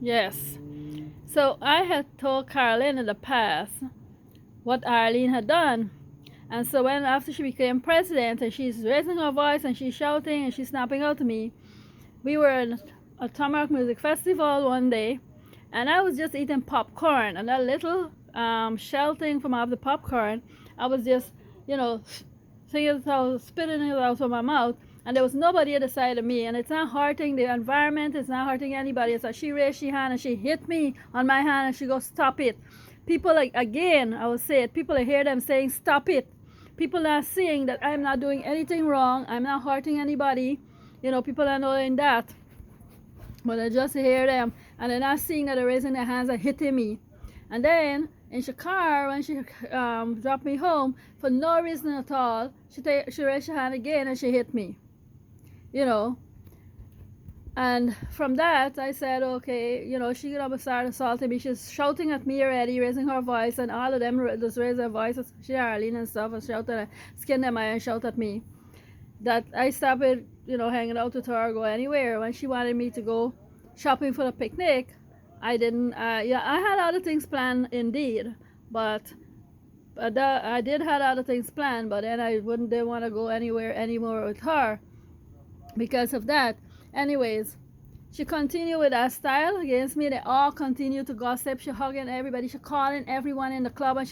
Yes. So I had told Caroline in the past what Arlene had done. And so when after she became president and she's raising her voice and she's shouting and she's snapping out to me, we were in a Tamarack Music Festival one day, and I was just eating popcorn, and that little shell thing from out of the popcorn, I was just, you know, singing it out, spitting it out of my mouth, and there was nobody at the side of me, and it's not hurting the environment, it's not hurting anybody. So she raised her hand and she hit me on my hand and she goes, "Stop it." People, like, again, I will say it, people, I hear them saying, "Stop it." People are seeing that I'm not doing anything wrong, I'm not hurting anybody. People are knowing that, but I just hear them, and they're not seeing that they're raising their hands and hitting me. And then in the car, when she dropped me home, for no reason at all, she raised her hand again and she hit me. And from that, I said, okay, she gonna start assaulting me. She's shouting at me already, raising her voice, and all of them just raise their voices. She, Arlene and stuff, and shout and skin them eye and shout at me. That I stopped, hanging out with her or go anywhere. When she wanted me to go shopping for the picnic, I didn't. I had other things planned indeed, but I did have other things planned. But then I didn't want to go anywhere anymore with her because of that. Anyways, she continued with that style against me. They all continue to gossip. She hugging everybody. She calling everyone in the club, and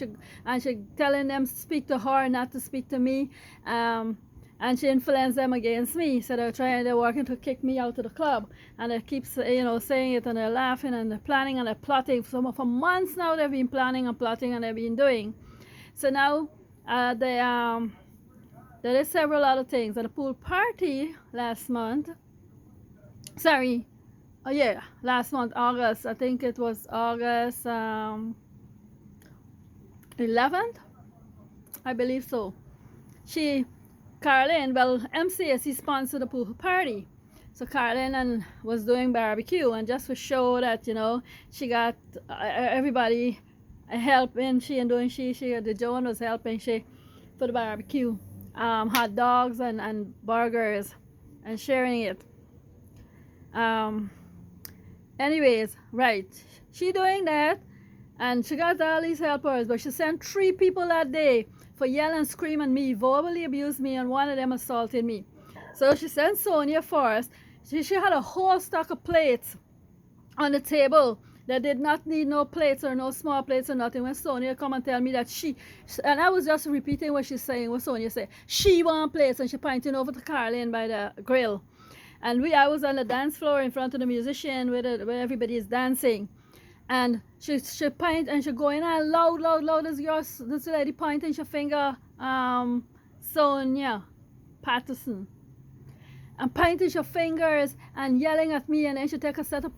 she telling them to speak to her, not to speak to me. And she influenced them against me. So they're working to kick me out of the club. And they keep, saying it, and they're laughing, and they're planning, and they're plotting. For months now, they've been planning and plotting, and they've been doing. So now, there is several other things. At the pool party last month, last month, August, I think it was August 11th, I believe so. Caroline, MCA, she sponsored the pool party. So Caroline was doing barbecue, and just to show that, she got everybody helping, the Joan was helping she for the barbecue, hot dogs and burgers, and sharing it. Anyways, right, she doing that, and she got all these helpers, but she sent 3 people that day for yell and scream at me, verbally abused me, and one of them assaulted me. So she sent Sonia first. She had a whole stack of plates on the table that did not need no plates or no small plates or nothing. When Sonia come and tell me that and I was just repeating what she's saying, what Sonia said, she want plates, and she pointing over to Caroline by the grill. And I was on the dance floor in front of the musician where everybody is dancing. And she point and she going on loud as this lady pointing her finger, Sonia Patterson, and pointing her fingers and yelling at me. And then she take a set of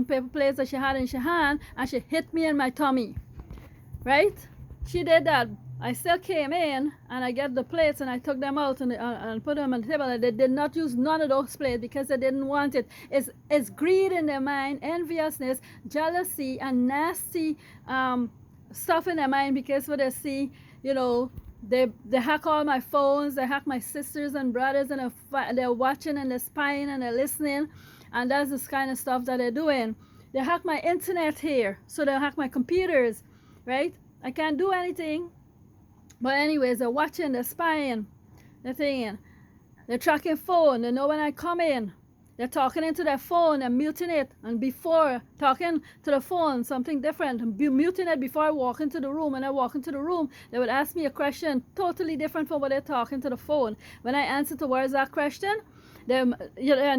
paper plates that she had in her hand and she hit me in my tummy. Right? She did that. I still came in and I got the plates and I took them out and put them on the table. And they did not use none of those plates because they didn't want it. It's greed in their mind, enviousness, jealousy, and nasty stuff in their mind, because what they see, they hack all my phones, they hack my sisters and brothers, and they're watching and they're spying and they're listening, and that's this kind of stuff that they're doing. They hack my internet here, so they'll hack my computers, right? I can't do anything. But anyways, they're watching, they're spying, they're thinking, they're tracking phone, they know when I come in, they're talking into their phone and muting it, and before talking to the phone, something different, muting it before I walk into the room. When I walk into the room, they would ask me a question totally different from what they're talking to the phone. When I answer towards that question, and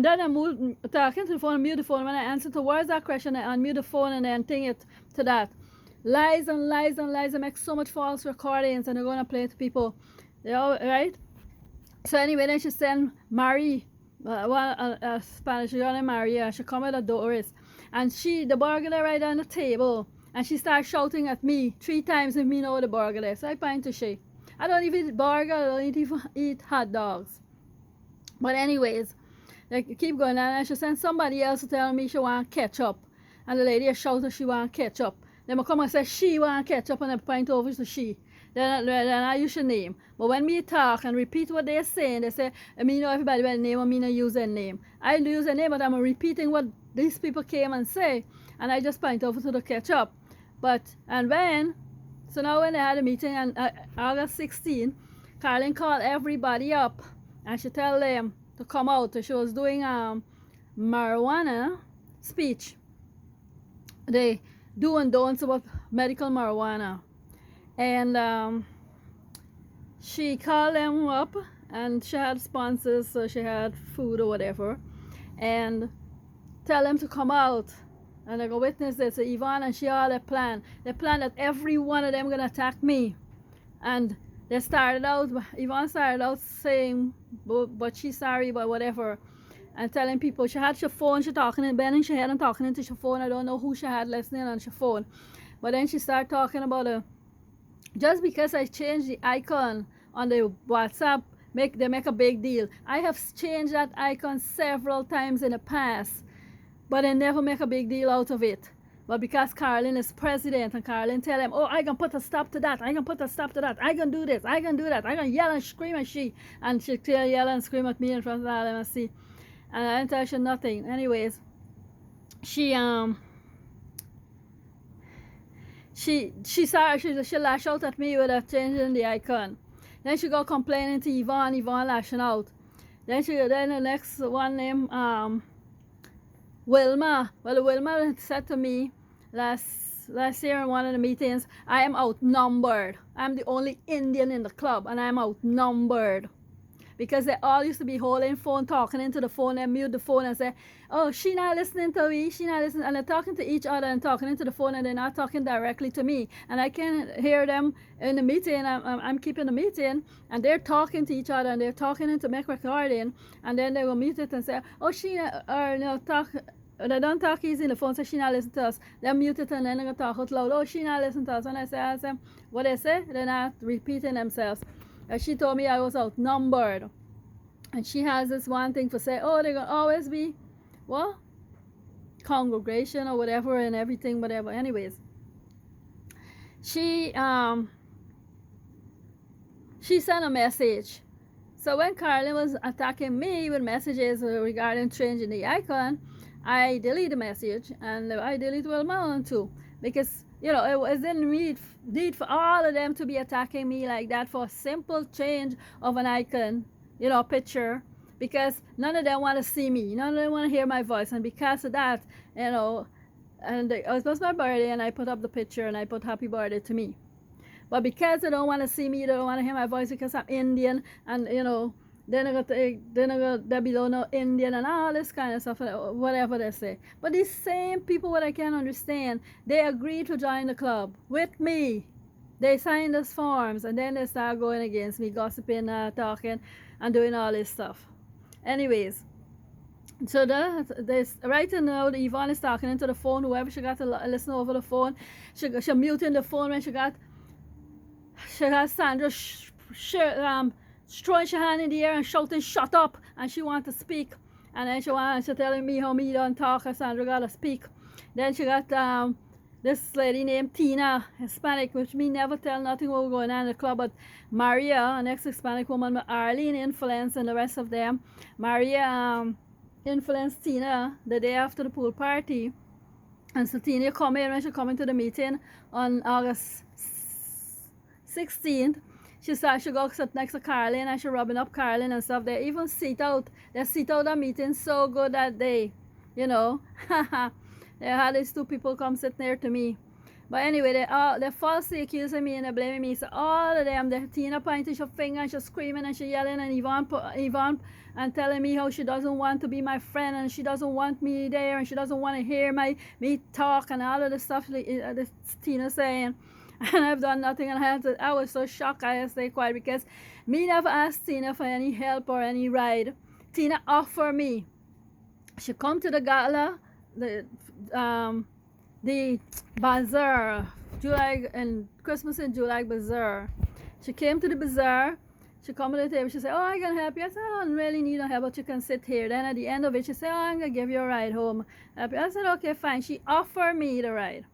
then I move talking to the phone and mute the phone. When I answer towards that question, I unmute the phone and then think it to that. Lies and lies and lies. They make so much false recordings and they're going to play it to people. Right? So anyway, then she sent Marie, a Spanish girl named Maria. She come with a Doris. And the burger right on the table. And she started shouting at me 3 times if me know the burger there. So I point to she. I don't even eat burger. I don't even eat hot dogs. But anyways, they keep going on. And she sent somebody else to tell me she want ketchup. And the lady shouted she want ketchup. Then I come and say she want ketchup, and I point over to she. then I use your name. But when me talk and repeat what they're saying, they say, I mean, know everybody by the name, or me no use their name. I use their name, but I'm repeating what these people came and say, and I just point over to the catch up. So now when they had a meeting on August 16, Carlin called everybody up, and she tell them to come out. She was doing marijuana speech. They do and don'ts about medical marijuana. And she called them up, and she had sponsors, so she had food or whatever, and tell them to come out and they go witness this. So Yvonne and she all they plan that every one of them gonna attack me. And Yvonne started out saying but she's sorry, but whatever, and telling people. She had her phone, she talking and bending her head and talking into her phone. I don't know who she had listening on her phone, but then she started talking about just because I changed the icon on the WhatsApp, they make a big deal. I have changed that icon several times in the past, but they never make a big deal out of it. But because Carlin is president, and Carlin tell them, oh, I can put a stop to that, I can put a stop to that, I can do this, I can do that, I can yell and scream at she, and she yell and scream at me in front of all them and see, and I didn't tell her nothing. Anyways, she lash out at me with changing the icon. Then she go complaining to Yvonne lashing out. Then the next one named Wilma. Well, Wilma said to me last year in one of the meetings, I am outnumbered. I'm the only Indian in the club, and I'm outnumbered. Because they all used to be holding phone, talking into the phone, and mute the phone and say, oh, she not listening to me, she not listening. And they're talking to each other and talking into the phone, and they're not talking directly to me. And I can hear them in the meeting. I'm keeping the meeting, and they're talking to each other, and they're talking into make recording, and then they will mute it and say, oh, she, or no, talk. They don't talk easy in the phone, so she not listen to us. They mute it, and then they talk out loud. Oh, she not listen to us. And I ask them what they say, they're not repeating themselves. And she told me I was outnumbered. And she has this one thing to say, oh, they're going to always be, what? Congregation or whatever and everything, whatever. Anyways, she sent a message. So when Carlin was attacking me with messages regarding changing the icon, I deleted the message, and I deleted Wilma one too, because it wasn't need for all of them to be attacking me like that for a simple change of an icon, picture, because none of them want to see me, none of them want to hear my voice, and because of that, and it was my birthday, and I put up the picture, and I put happy birthday to me. But because they don't want to see me, they don't want to hear my voice because I'm Indian, and then they belong no Indian and all this kind of stuff, whatever they say. But these same people, what I can't understand, they agreed to join the club with me. They signed those forms, and then they start going against me, gossiping, talking, and doing all this stuff. Anyways, so right now, Yvonne is talking into the phone. Whoever she got to listen over the phone, she muting the phone when she got Sandra throwing her hand in the air and shouting, shut up, and she want to speak. And then she telling me how me don't talk, and Sandra gotta speak. Then she got this lady named Tina, Hispanic, which me never tell nothing what was going on in the club, but Maria, an ex-Hispanic woman, Arlene influenced, and the rest of them. Maria influenced Tina the day after the pool party. And so Tina come in when she come into the meeting on August 16th. She go sit next to Carlin, and she rubbing up Carlin and stuff. They even sit out the meeting so good that day, They had these two people come sit near to me. But anyway, they falsely accusing me and they blaming me. So all of them, Tina pointing her finger and she's screaming and she yelling, and Yvonne and telling me how she doesn't want to be my friend, and she doesn't want me there, and she doesn't want to hear me talk, and all of the stuff that Tina saying. And I've done nothing, and I was so shocked I had to stay quiet, because me never asked Tina for any help or any ride. Tina offered me. She come to the gala, the bazaar, July and Christmas and July bazaar. She came to the bazaar. She come to the table. She said, oh, I can help you. I said, oh, I don't really need no help, but you can sit here. Then at the end of it, she said, oh, I'm going to give you a ride home. I said, okay, fine. She offered me the ride.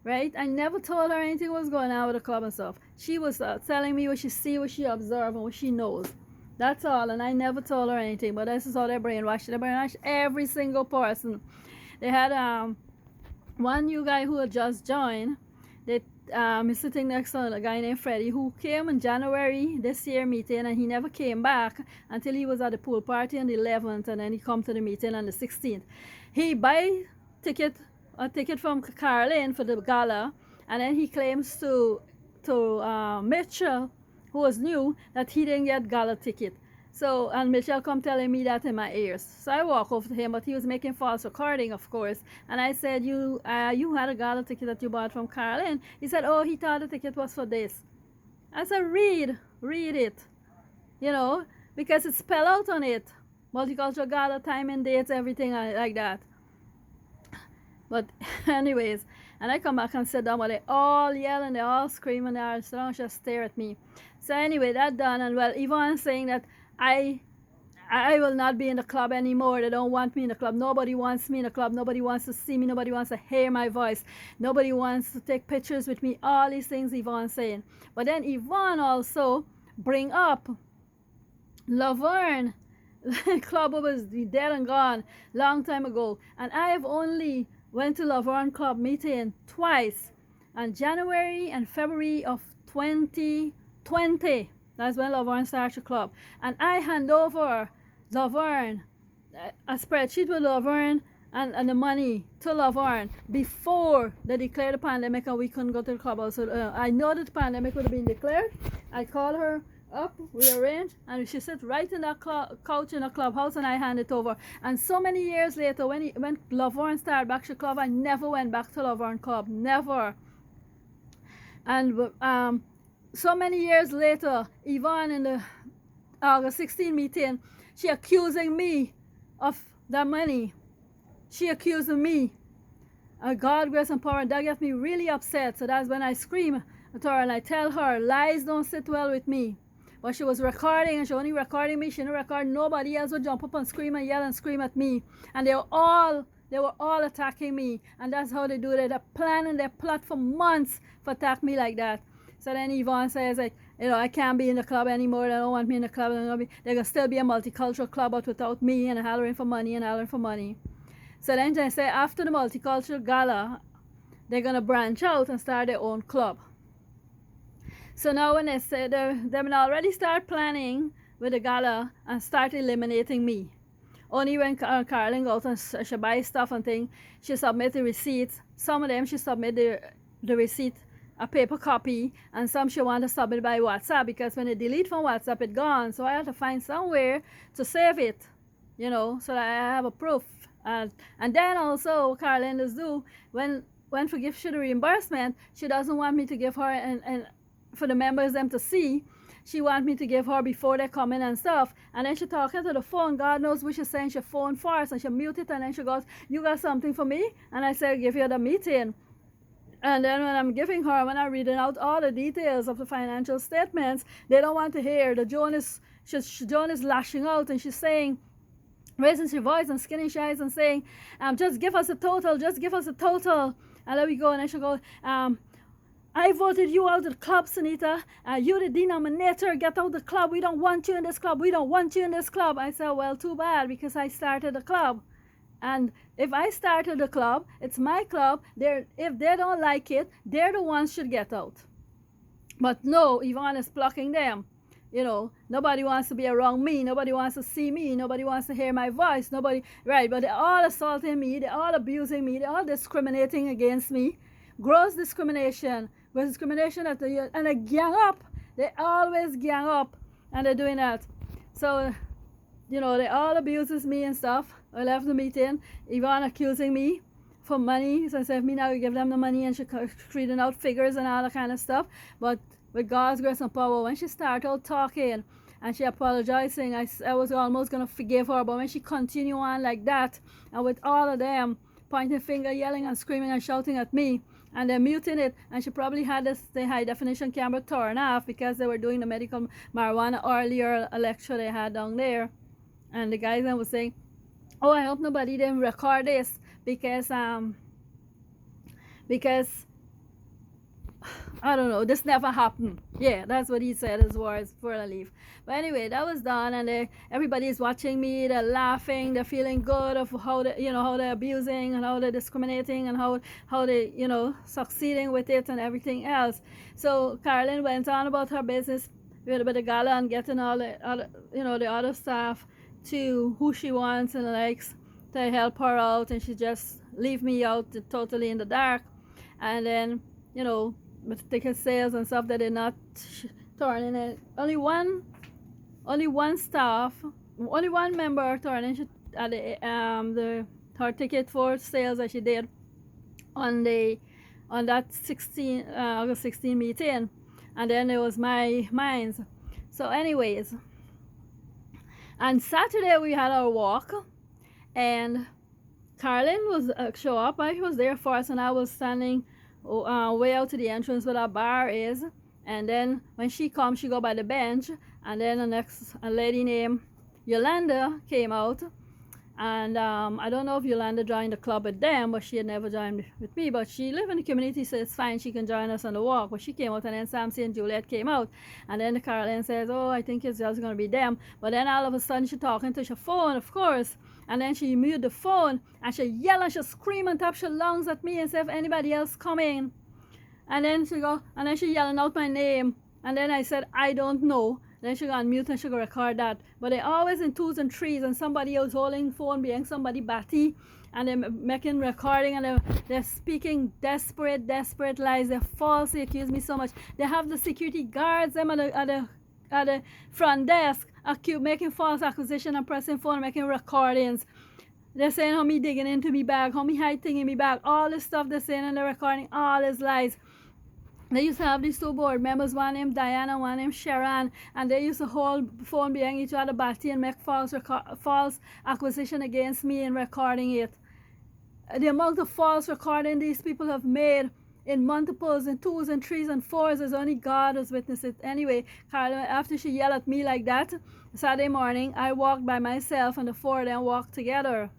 right? I never told her anything was going on with the club and stuff. She was telling me what she see, what she observe, and what she knows. That's all, and I never told her anything. But this is how they brainwash. They brainwash every single person. They had one new guy who had just joined. They is sitting next to a guy named Freddie who came in January this year meeting, and he never came back until he was at the pool party on the 11th, and then he come to the meeting on the 16th. He buy a ticket from Caroline for the gala, and then he claims to Mitchell, who was new, that he didn't get gala ticket. So, and Mitchell come telling me that in my ears. So I walk over to him, but he was making false recording, of course. And I said, you had a gala ticket that you bought from Caroline. He said, oh, he thought the ticket was for this. I said, read it, you know, because it's spelled out on it. Multicultural gala, time and dates, everything like that. But anyways, and I come back and sit down, but they all yell and they all scream and they all sit down and just stare at me. So anyway, that done, and well, Yvonne saying that I will not be in the club anymore. They don't want me in the club. Nobody wants me in the club. Nobody wants to see me. Nobody wants to hear my voice. Nobody wants to take pictures with me. All these things Yvonne saying. But then Yvonne also bring up Laverne. Club was dead and gone long time ago. And I have only went to Laverne Club meeting twice. On January and February of 2020. That's when Laverne started the club. And I hand over Laverne, a spreadsheet with Laverne and the money to Laverne before they declared the pandemic and we couldn't go to the club. So I know that the pandemic would have been declared. I called her up, we arranged, and she sat right in that couch in the clubhouse, and I hand it over. And so many years later, when Laverne started back the club, I never went back to Laverne Club. Never. And so many years later, Yvonne in the August 16 meeting, she accusing me of that money. She accusing me. God, grace, and power, and that gets me really upset. So that's when I scream at her and I tell her, lies don't sit well with me. But she was recording, and she only recording me. She didn't record nobody else. Would jump up and scream and yell and scream at me. And they were all attacking me. And that's how they do it. They're planning their plot for months for attack me like that. So then Yvonne says, like, you know, I can't be in the club anymore. They don't want me in the club. They're going to still be a multicultural club, but without me, and hollering for money and hollering for money. So then they say after the multicultural gala, they're going to branch out and start their own club. So now when they say they've already start planning with the gala and start eliminating me. Only when Caroline goes and she buys stuff and things, she submit the receipts. Some of them she submit the receipt, a paper copy, and some she want to submit by WhatsApp, because when they delete from WhatsApp, it's gone. So I have to find somewhere to save it, you know, so that I have a proof. And then also Caroline does do when for gift she the reimbursement, she doesn't want me to give her and for the members them to see. She want me to give her before they come in and stuff. And then she talking to the phone. God knows what she's saying. She phone first and she mute it, and then she goes, you got something for me? And I said, give you the meeting. And then when I'm giving her, when I'm reading out all the details of the financial statements, they don't want to hear. Joan is lashing out, and she's saying, raising her voice and skinning her eyes and saying, just give us a total, just give us a total. And there we go. And then she goes, I voted you out of the club, Sunita. You're the denominator. Get out of the club. We don't want you in this club. We don't want you in this club. I said, well, too bad, because I started the club. And if I started the club, it's my club. If they don't like it, they're the ones should get out. But no, Yvonne is blocking them. You know, nobody wants to be around me. Nobody wants to see me. Nobody wants to hear my voice. Nobody, right? But they're all assaulting me. They're all abusing me. They're all discriminating against me. Gross discrimination. Gross discrimination and they gang up. They always gang up, and they're doing that. So, you know, they all abuses me and stuff. I left the meeting. Yvonne accusing me for money. So I said, me now you give them the money, and she reading out figures and all that kind of stuff. But with God's grace and power, when she started out talking and she apologizing, I was almost going to forgive her. But when she continued on like that, and with all of them pointing finger, yelling and screaming and shouting at me, and they're muting it, and she probably had the high definition camera torn off because they were doing the medical marijuana earlier, a lecture they had down there. And the guys then was saying, oh, I hope nobody didn't record this because I don't know, this never happened. Yeah, that's what he said as far as for the leave. But anyway, that was done, and everybody's watching me. They're laughing. They're feeling good of how they, how they're abusing and how they're discriminating and how they, succeeding with it and everything else. So Carolyn went on about her business with the gala and getting all the other, the other staff to who she wants and likes to help her out, and she just leave me out totally in the dark. And then, with ticket sales and stuff that they're not turning in. Only one member turning at her ticket for sales that she did on that August 16 meeting, and then there was mine's. So anyways, on Saturday we had our walk, and Carolyn was show up. I was there first, and I was standing way out to the entrance where our bar is. And then when she comes, she go by the bench, and then a lady named Yolanda came out. And I don't know if Yolanda joined the club with them, but she had never joined with me. But she live in the community, so it's fine, she can join us on the walk. But she came out, and then Samson and Juliet came out. And then Carolyn says, oh, I think it's just going to be them. But then all of a sudden, she talking to her phone, of course. And then she muted the phone, and she yell and she scream on top her lungs at me and say if anybody else coming. And then she yelling out my name. And then I said, I don't know. Then she go on mute and she go record that. But they always in twos and threes, and somebody else holding phone behind somebody batty, and they're making recording, and they're speaking desperate lies. They're falsely accused me so much. They have the security guards them at the front desk making false accusation and pressing phone, making recordings. They're saying how me digging into me bag, how me hiding in me bag, all this stuff they're saying, and they're recording all these lies. They used to have these two board members, one named Diana, one named Sharon, and they used to hold phone behind each other, batty, and make false accusation against me and recording it. The amount of false recording these people have made in multiples, in twos and threes and fours, is only God has witnessed it. Anyway, Carla, after she yelled at me like that, Saturday morning, I walked by myself, and the four of them walked together.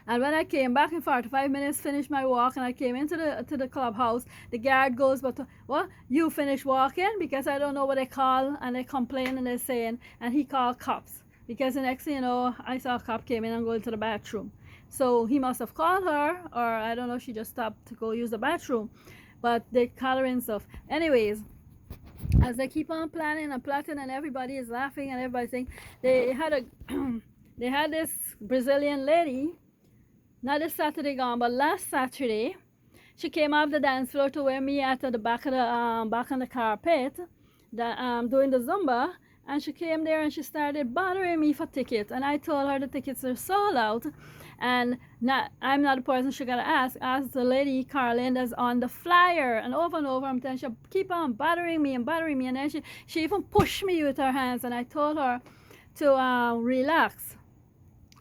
And when I came back in 45 minutes, finished my walk, and I came into the clubhouse, the guard goes, but what? You finished walking? Because I don't know what they call, and they complain, and they're saying, and he called cops. Because the next thing you know, I saw a cop came in and going to the bathroom. So he must have called her, or I don't know, she just stopped to go use the bathroom. But they call her and stuff. Anyways, as they keep on planning and plotting, and everybody is laughing, and everybody saying, they had this Brazilian lady, not this Saturday gone, but last Saturday, she came off the dance floor to where me at the back of the back on the carpet, doing the Zumba, and she came there and she started bothering me for tickets, and I told her the tickets are sold out, and I'm not the person she gotta ask the lady Carolyn that's on the flyer, and over I'm telling her, she keep on bothering me, and then she even pushed me with her hands, and I told her to relax,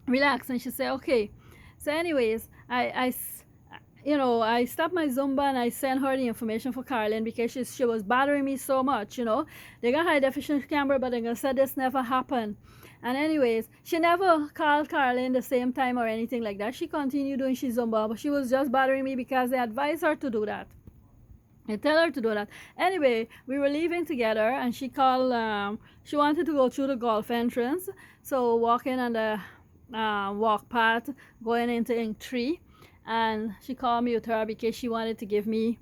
and she said okay. So anyways, I stopped my Zumba, and I sent her the information for Carolyn because she was bothering me so much, They got high definition camera, but they're going to say this never happened. And anyways, she never called Carolyn the same time or anything like that. She continued doing Zumba, but she was just bothering me because they advised her to do that. I tell her to do that. Anyway, we were leaving together, and she called, she wanted to go through the golf entrance, so walking on the walk path going into Ink Tree, and she called me with her because she wanted to give me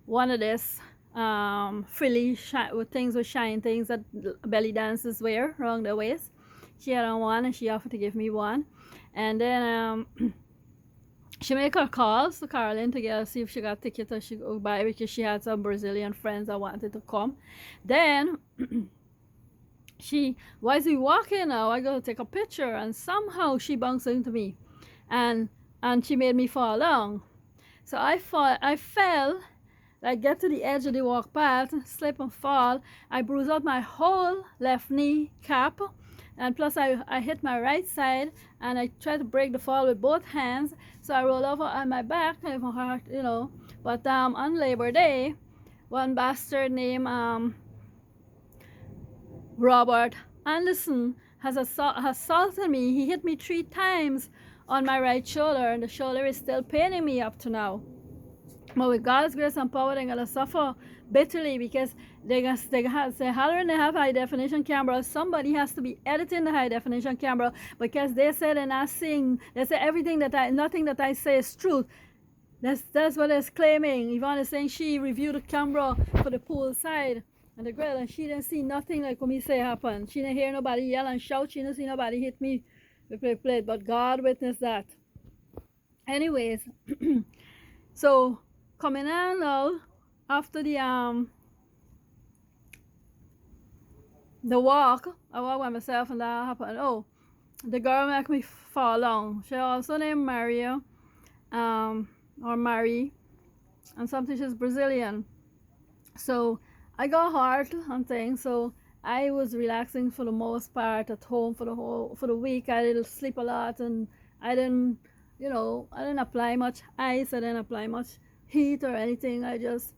one of this frilly with things with shine things that belly dancers wear around their waist. She had on one, and she offered to give me one. And then she made her calls to Carolyn to see if she got tickets or she go buy, because she had some Brazilian friends that wanted to come. Then why is he walking now? I go to take a picture, and somehow she bounced into me, and she made me fall down. So I fell, I get to the edge of the walk path, slip and fall. I bruised out my whole left knee cap, and plus I hit my right side, and I tried to break the fall with both hands. So I roll over on my back, kind of hard, But on Labor Day, one bastard named Robert Anderson has assaulted me. He hit me 3 times on my right shoulder, and the shoulder is still paining me up to now. But with God's grace and power, they're gonna suffer bitterly because they hollering they have high definition camera. Somebody has to be editing the high definition camera because they say they're not seeing. They say nothing that I say is truth. That's what they're claiming. Yvonne is saying she reviewed the camera for the pool side and the girl, and she didn't see nothing like what me say happened. She didn't hear nobody yell and shout. She didn't see nobody hit me with a plate. But God witnessed that. Anyways, so coming on now after the walk, I walk by myself and that happened. Oh, the girl make me fall down. She also named Maria, or Mary, and something she's Brazilian. So I got hurt and things. So I was relaxing for the most part at home for the week. I didn't sleep a lot, and I didn't apply much ice. I didn't apply much heat or anything. I just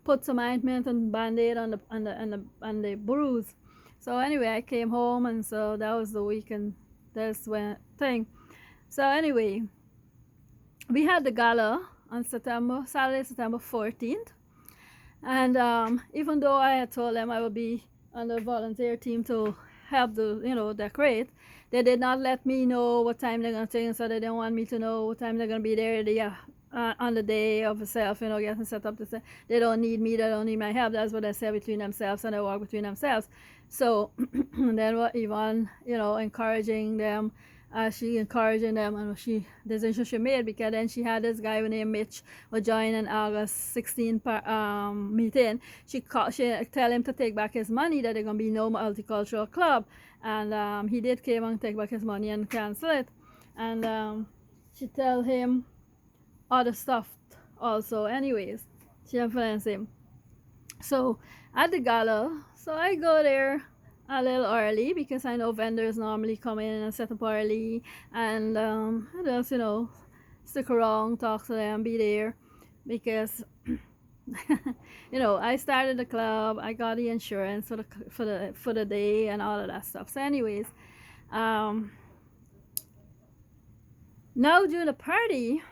put some ointment and band-aid on the bruise. So anyway, I came home, and so that was the weekend. That's when thing. So anyway, we had the gala on Saturday, September 14th. And even though I had told them I would be on the volunteer team to help decorate, they did not let me know what time they're going to take, so they didn't want me to know what time they're going to be there on the day of itself, getting set up to say they don't need me, they don't need my help. That's what they say between themselves, and they work between themselves. So then what Yvonne, encouraging them, she encouraging them, and the decision she made, because then she had this guy named Mitch was joining an August 16 meeting. She tell him to take back his money, that there's gonna be no multicultural club, and he did came and take back his money and cancel it, and she tell him other stuff also. Anyways, she influenced him. So at the gala, so I go there a little early because I know vendors normally come in and set up early, and I just stick around, talk to them, be there, because I started the club, I got the insurance for the day and all of that stuff. So anyways, now during the party,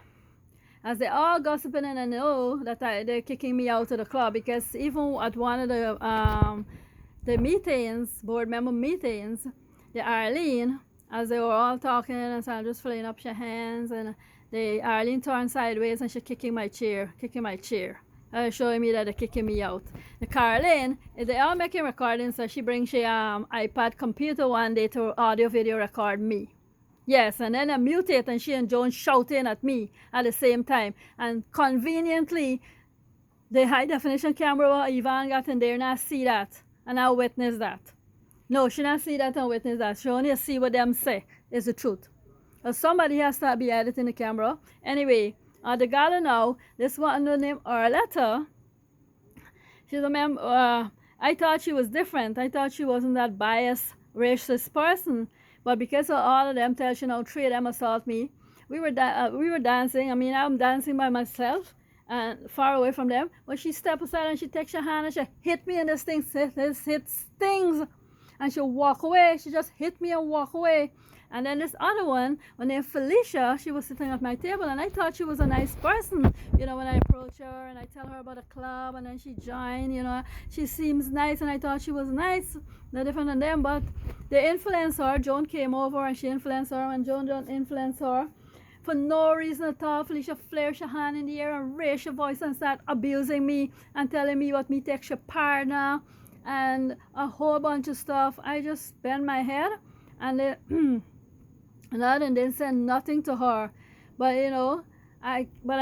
as they all gossiping, and I know that they're kicking me out of the club, because even at one of the meetings, board member meetings, the Arlene, as they were all talking, and so I'm just filling up your hands, and the Arlene turned sideways and she kicking my chair, showing me that they're kicking me out. The Caroline, they all making recordings, so she brings she iPad computer one day to audio video record me. Yes, and then I mute it, and she and Joan shouting at me at the same time, and conveniently the high definition camera Yvonne got in there, and I see that. And I witness that. No, she not see that and witness that. She only see what them say is the truth. Somebody has to be editing the camera. Anyway, the gala now, this one named Arletta, she's a member. I thought she was different. I thought she wasn't that biased, racist person. But because of all of them tell she now 3 of them assault me, we were dancing. I mean, I'm dancing by myself and far away from them, but she stepped aside and she takes her hand and she hit me, and this stings, and she walk away. She just hit me and walk away. And then this other one, named Felicia, she was sitting at my table, and I thought she was a nice person, when I approach her and I tell her about a club, and then she joined, she seems nice, and I thought she was nice, no different than them. But they influenced her. Joan came over and she influenced her, and Joan influenced her for no reason at all. Felicia flared her hand in the air and raised her voice and started abusing me and telling me what me take your partner and a whole bunch of stuff. I just bent my head, and they and they said nothing to her. But I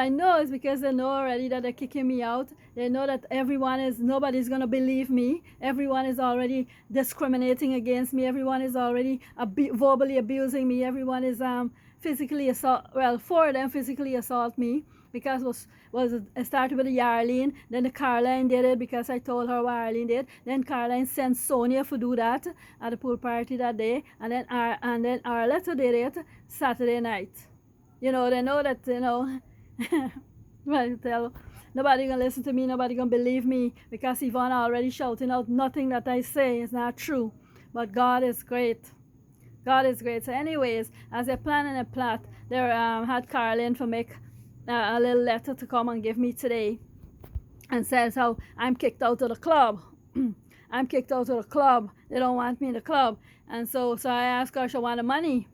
know it's because they know already that they're kicking me out. They know that nobody's gonna believe me. Everyone is already discriminating against me. Everyone is already verbally abusing me. Everyone is physically assault. Well, 4 of them physically assault me, because it started with the Arlene, then the Caroline did it because I told her what Arlene did. Then Caroline sent Sonia to do that at the pool party that day, and then Arletta did it Saturday night. They know that well, nobody gonna listen to me, nobody gonna believe me, because Yvonne already shouting out nothing that I say is not true. But God is great. God is great. So anyways, as they're planning a plot, they had Caroline for make a little letter to come and give me today, and says how I'm kicked out of the club. I'm kicked out of the club. They don't want me in the club. And so I asked her if she want the money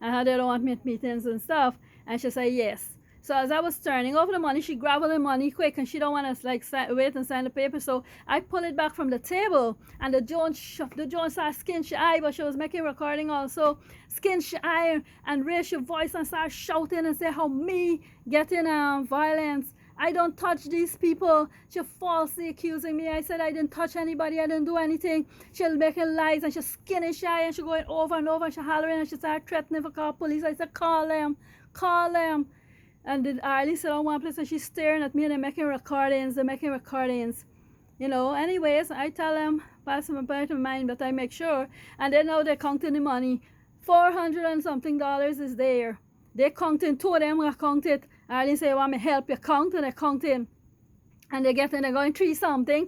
and how they don't want me at meetings and stuff. And she said yes. So as I was turning over the money, she grabbed the money quick and she don't want to like wait and sign the paper. So I pull it back from the table and the Jones started skin she eye, but she was making recording also. Skin she eye and raise your voice and start shouting and say how me getting violence. I don't touch these people. She falsely accusing me. I said I didn't touch anybody. I didn't do anything. She's making lies and she's skinny shy and she's going over and over and she's hollering and she started threatening for call police. I said, call them. Call them. And Arlie said on one place and she's staring at me and they're making recordings. You know, anyways, I tell them, pass my part of mine, but I make sure. And then now they're counting the money. $400 and something is there. They're counting, two of them are counted. Arlene said, want me help you count? And they're counting. And they're going three something,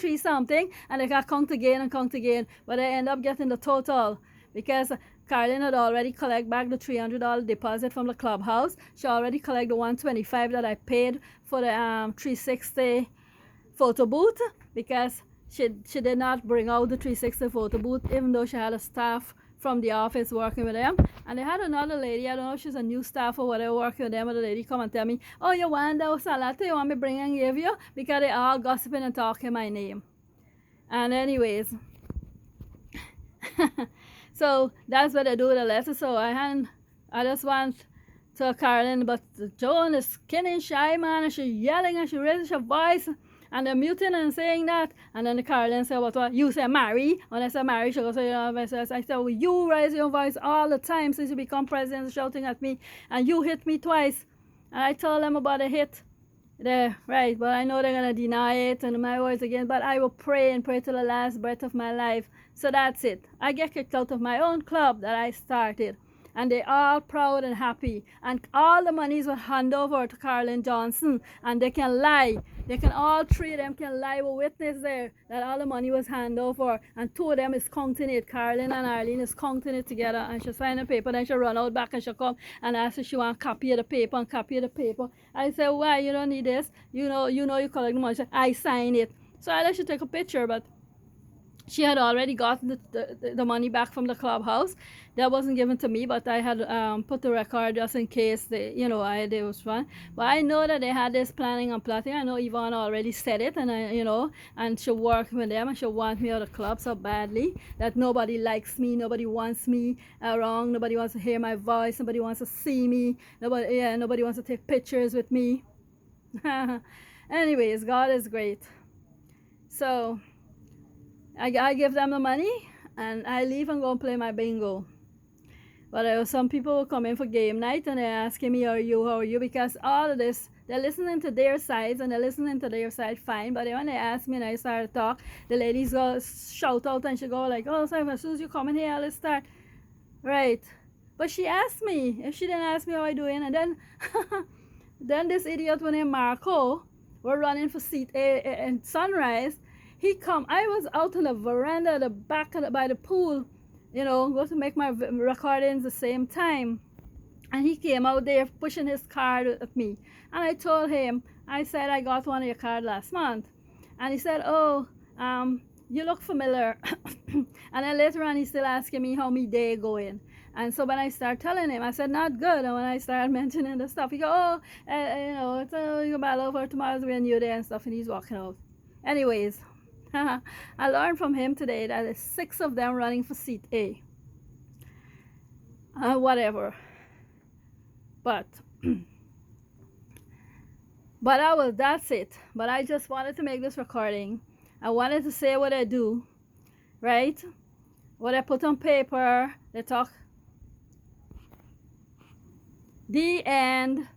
and they got count again. But I end up getting the total because Carolyn had already collect back the $300 deposit from the clubhouse. She already collected the $125 that I paid for the 360 photo booth because she did not bring out the 360 photo booth even though she had a staff from the office working with them. And they had another lady, I don't know if she's a new staff or whatever, working with them, but the lady come and tell me, oh, you want that salad you want me bring and give you? Because they all gossiping and talking my name. And anyways, so that's what I do with the letter. So I just want to Carolyn, but Joan is skinny shy, man, and she yelling and she raises her voice. And they're muting and saying that. And then the Carolyn said, what? You say Mary? When I said Mary, she goes, I said, well, you raise your voice all the time since you become president, shouting at me. And you hit me twice. And I told them about the hit. There, right. But I know they're going to deny it and my words again. But I will pray and pray till the last breath of my life. So that's it. I get kicked out of my own club that I started. And they're all proud and happy. And all the monies were handed over to Carolyn Johnson. And they can lie. They can, all three of them can lie with witness there that all the money was handed over. And two of them is counting it. Carolyn and Arlene is counting it together. And she'll sign the paper. Then she'll run out back and she'll come and ask if she want a copy of the paper and copy of the paper. I said, why? You don't need this. You know you collect the money. She said, I sign it. So I let you take a picture, but she had already gotten the money back from the clubhouse. That wasn't given to me, but I had put the record just in case they was fun. But I know that they had this planning and plotting. I know Yvonne already said it, and and she worked with them, and she wants me out of the club so badly that nobody likes me, nobody wants me around, nobody wants to hear my voice, nobody wants to see me, nobody wants to take pictures with me. Anyways, God is great. So I give them the money and I leave and go and play my bingo. But some people will come in for game night and they're asking me, how are you? Because all of this, they're listening to their sides and they're listening to their side fine. But when they ask me and I start to talk, the ladies go shout out and she go like, oh, so as soon as you come in here, let's start. Right. But she asked me. If she didn't ask me how I doing, and then then this idiot named Marco were running for seat A in Sunrise. He come, I was out on the veranda at the back by the pool, go to make my recordings the same time. And he came out there pushing his card at me. And I told him, I said, I got one of your cards last month. And he said, oh, you look familiar. And then later on, he's still asking me how my day going. And so when I start telling him, I said, not good. And when I started mentioning the stuff, he go, oh, you battle over tomorrow's a new day and stuff. And he's walking out. Anyways. I learned from him today that there's 6 of them running for seat A. Whatever. But that's it. But I just wanted to make this recording. I wanted to say what I do, right? What I put on paper. They talk. The end.